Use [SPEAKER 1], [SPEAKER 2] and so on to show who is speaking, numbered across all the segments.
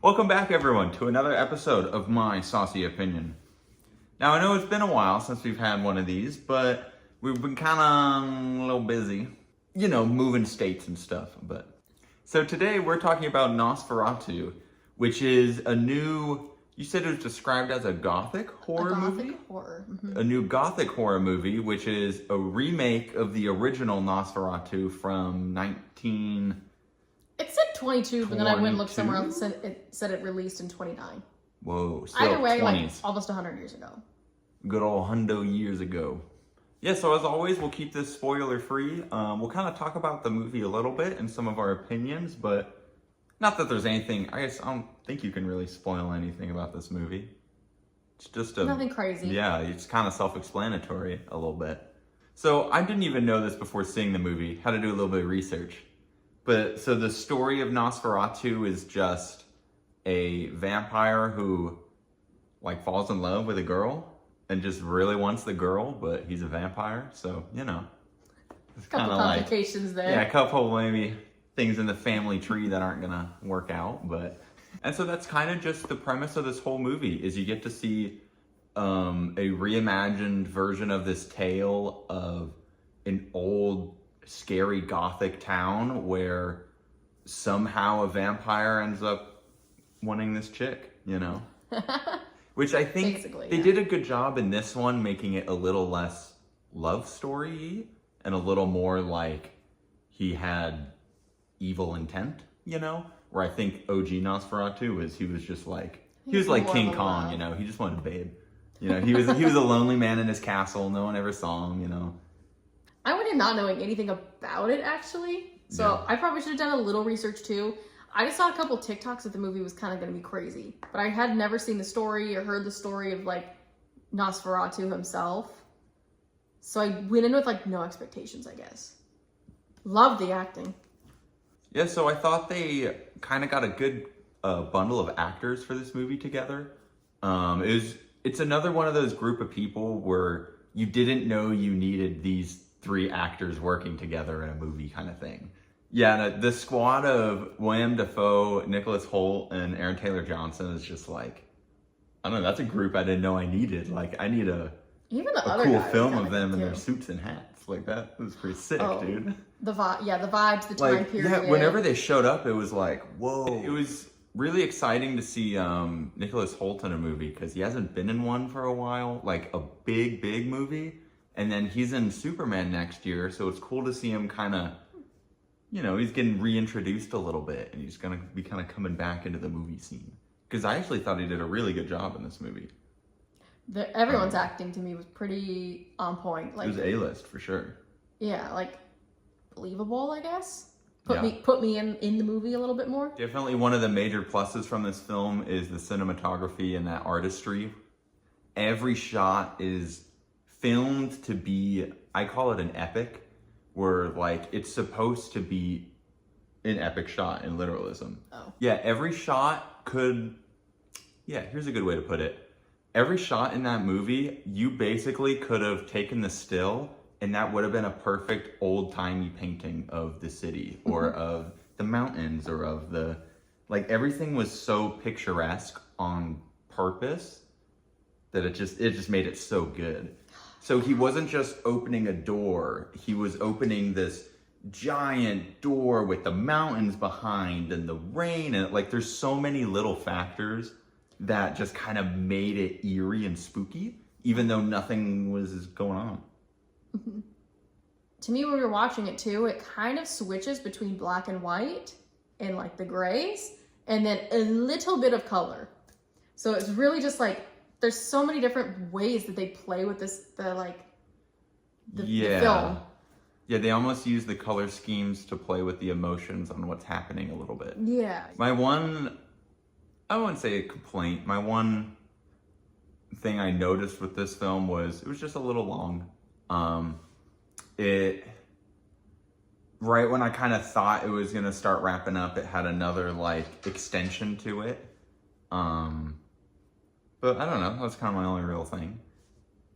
[SPEAKER 1] Welcome back, everyone, to another episode of My Saucy Opinion. Now, I know it's been a while since we've had one of these, but we've been kind of a little busy. You know, moving states and stuff. So today we're talking about Nosferatu, which is a new, you said it was described as a gothic horror movie?
[SPEAKER 2] Horror. Mm-hmm.
[SPEAKER 1] A new gothic horror movie, which is a remake of the original Nosferatu from 19...
[SPEAKER 2] It said 22, but then I went and looked somewhere else and it said it released in 29.
[SPEAKER 1] Whoa, so
[SPEAKER 2] either way,
[SPEAKER 1] 20s.
[SPEAKER 2] like almost 100 years ago.
[SPEAKER 1] Good old hundo years ago. Yeah, so as always, we'll keep this spoiler free. We'll kind of talk about the movie a little bit and some of our opinions, but not that there's anything, I guess I don't think you can really spoil anything about this movie. It's just
[SPEAKER 2] nothing crazy.
[SPEAKER 1] Yeah, it's kind of self-explanatory a little bit. So I didn't even know this before seeing the movie, had to do a little bit of research. But so the story of Nosferatu is just a vampire who like falls in love with a girl and just really wants the girl, but he's a vampire. So, you know, it's
[SPEAKER 2] kind of complications there.
[SPEAKER 1] Yeah, a couple maybe things in the family tree that aren't gonna work out. And so that's kind of just the premise of this whole movie is you get to see a reimagined version of this tale of an old scary gothic town where somehow a vampire ends up wanting this chick, you know? Which I think they did a good job in this one, making it a little less love story-y and a little more like he had evil intent, you know? Where I think OG Nosferatu he was just like, he was like King Kong, you know? He just wanted a babe. You know, he was a lonely man in his castle. No one ever saw him, you know?
[SPEAKER 2] I went in not knowing anything about it, actually. So I probably should have done a little research, too. I just saw a couple TikToks that the movie was kind of going to be crazy. But I had never seen the story or heard the story of, like, Nosferatu himself. So I went in with, like, no expectations, I guess. Loved the acting.
[SPEAKER 1] Yeah, so I thought they kind of got a good bundle of actors for this movie together. It's another one of those group of people where you didn't know you needed these three actors working together in a movie kind of thing. Yeah, the squad of William Dafoe, Nicholas Hoult, and Aaron Taylor-Johnson is just like, I don't know, that's a group I didn't know I needed. Like, I need a cool film of them in their suits and hats. Like, that was pretty sick, dude.
[SPEAKER 2] The vibes, the time period.
[SPEAKER 1] Yeah, whenever they showed up, it was like, whoa. It was really exciting to see Nicholas Hoult in a movie because he hasn't been in one for a while, like a big movie. And then he's in Superman next year, so it's cool to see him kind of, you know, he's getting reintroduced a little bit, and he's going to be kind of coming back into the movie scene. Because I actually thought he did a really good job in this movie.
[SPEAKER 2] Everyone's acting to me was pretty on point. Like, it
[SPEAKER 1] was A-list, for sure.
[SPEAKER 2] Yeah, like, believable, I guess. Put me in the movie a little bit more.
[SPEAKER 1] Definitely one of the major pluses from this film is the cinematography and that artistry. Every shot is filmed to be, I call it an epic, where like it's supposed to be an epic shot in literalism.
[SPEAKER 2] Oh.
[SPEAKER 1] Yeah, every shot here's a good way to put it. Every shot in that movie, you basically could have taken the still and that would have been a perfect old-timey painting of the city or of the mountains or of like everything was so picturesque on purpose that it just made it so good. So he wasn't just opening a door, he was opening this giant door with the mountains behind and the rain and like there's so many little factors that just kind of made it eerie and spooky, even though nothing was going on.
[SPEAKER 2] Mm-hmm. To me, when we were watching it too, it kind of switches between black and white and like the grays and then a little bit of color. So it's really just like, there's so many different ways that they play with the film.
[SPEAKER 1] Yeah, they almost use the color schemes to play with the emotions on what's happening a little bit.
[SPEAKER 2] Yeah.
[SPEAKER 1] My one, I wouldn't say a complaint, my one thing I noticed with this film was, it was just a little long. Right when I kind of thought it was going to start wrapping up, it had another like extension to it. But I don't know, that's kind of my only real thing.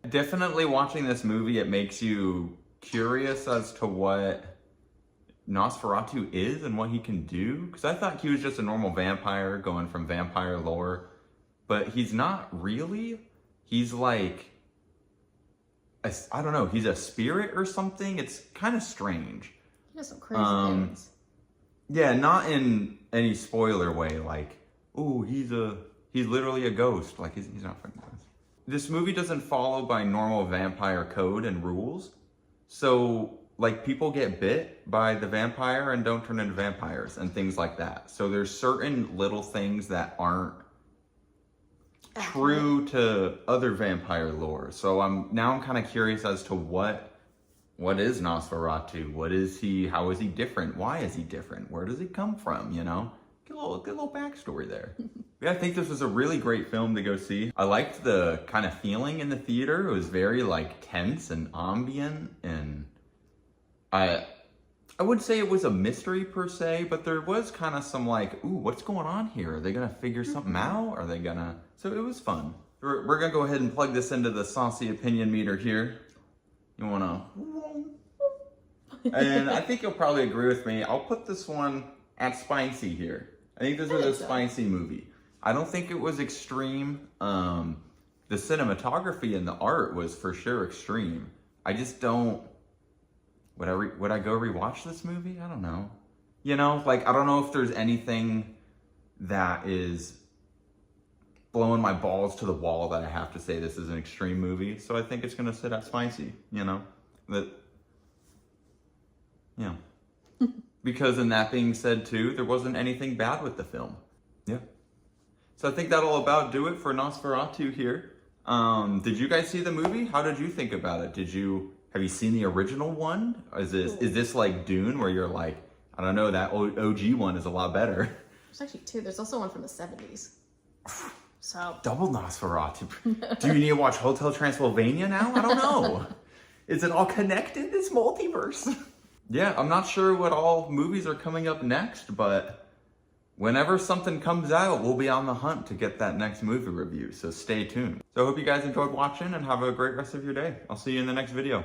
[SPEAKER 1] Definitely watching this movie, it makes you curious as to what Nosferatu is and what he can do. Because I thought he was just a normal vampire going from vampire lore, but he's not really. He's like, I don't know, he's a spirit or something. It's kind of strange.
[SPEAKER 2] He does some crazy things.
[SPEAKER 1] Yeah, not in any spoiler way, like, ooh, he's literally a ghost. Like, he's not fucking ghost. This movie doesn't follow by normal vampire code and rules. So, like, people get bit by the vampire and don't turn into vampires and things like that. So there's certain little things that aren't true to other vampire lore. So I'm kind of curious as to what is Nosferatu? What is he? How is he different? Why is he different? Where does he come from? You know, get a little backstory there. Yeah, I think this was a really great film to go see. I liked the kind of feeling in the theater. It was very like tense and ambient, and I wouldn't say it was a mystery per se, but there was kind of some like, ooh, what's going on here? Are they gonna figure something out? Are they gonna? So it was fun. We're gonna go ahead and plug this into the Saucy opinion meter here. You wanna? And I think you'll probably agree with me. I'll put this one at spicy here. I think this was a spicy movie. I don't think it was extreme. The cinematography and the art was for sure extreme. I just don't. Would I go rewatch this movie? I don't know. You know, like, I don't know if there's anything that is blowing my balls to the wall that I have to say this is an extreme movie. So I think it's gonna sit at spicy, you know? Yeah. Because in that being said too, there wasn't anything bad with the film. Yeah. So I think that'll about do it for Nosferatu here. Did you guys see the movie? How did you think about it? Have you seen the original one? Is this like Dune where you're like, I don't know, that OG one is a lot better?
[SPEAKER 2] There's actually two. There's also one from the 70s. So
[SPEAKER 1] double Nosferatu. Do you need to watch Hotel Transylvania now? I don't know. Is it all connected? This multiverse. Yeah, I'm not sure what all movies are coming up next, but whenever something comes out, we'll be on the hunt to get that next movie review. So stay tuned. So I hope you guys enjoyed watching and have a great rest of your day. I'll see you in the next video.